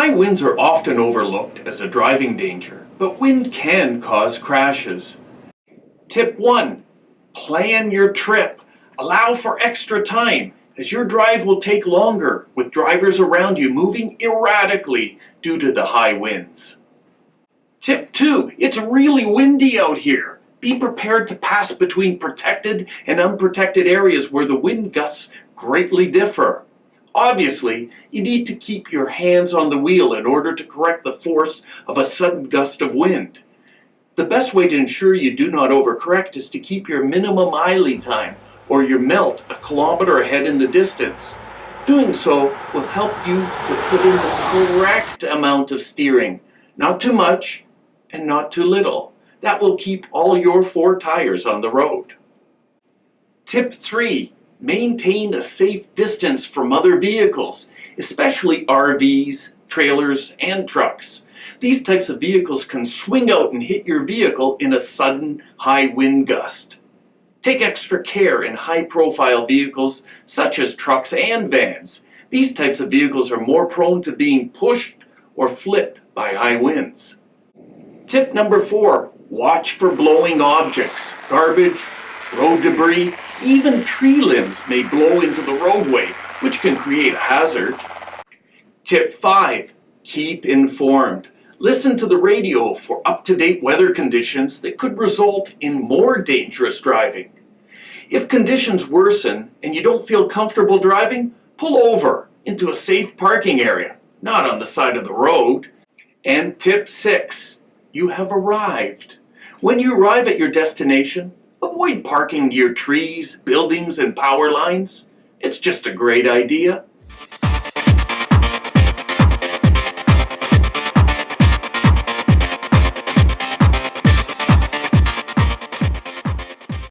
High winds are often overlooked as a driving danger, but wind can cause crashes. Tip 1. Plan your trip. Allow for extra time, as your drive will take longer with drivers around you moving erratically due to the high winds. Tip 2. It's really windy out here. Be prepared to pass between protected and unprotected areas where the wind gusts greatly differ. Obviously, you need to keep your hands on the wheel in order to correct the force of a sudden gust of wind. The best way to ensure you do not overcorrect is to keep your minimum idling time, or your melt, a kilometer ahead in the distance. Doing so will help you to put in the correct amount of steering, not too much and not too little. That will keep all your 4 tires on the road. Tip 3. Maintain a safe distance from other vehicles, especially RVs, trailers, and trucks. These types of vehicles can swing out and hit your vehicle in a sudden high wind gust. Take extra care in high-profile vehicles such as trucks and vans. These types of vehicles are more prone to being pushed or flipped by high winds. Tip number 4. Watch for blowing objects, garbage, road debris. Even tree limbs may blow into the roadway, which can create a hazard. Tip 5. Keep informed. Listen to the radio for up-to-date weather conditions that could result in more dangerous driving. If conditions worsen and you don't feel comfortable driving, pull over into a safe parking area, not on the side of the road. And tip 6. You have arrived. When you arrive at your destination, avoid parking near trees, buildings, and power lines. It's just a great idea.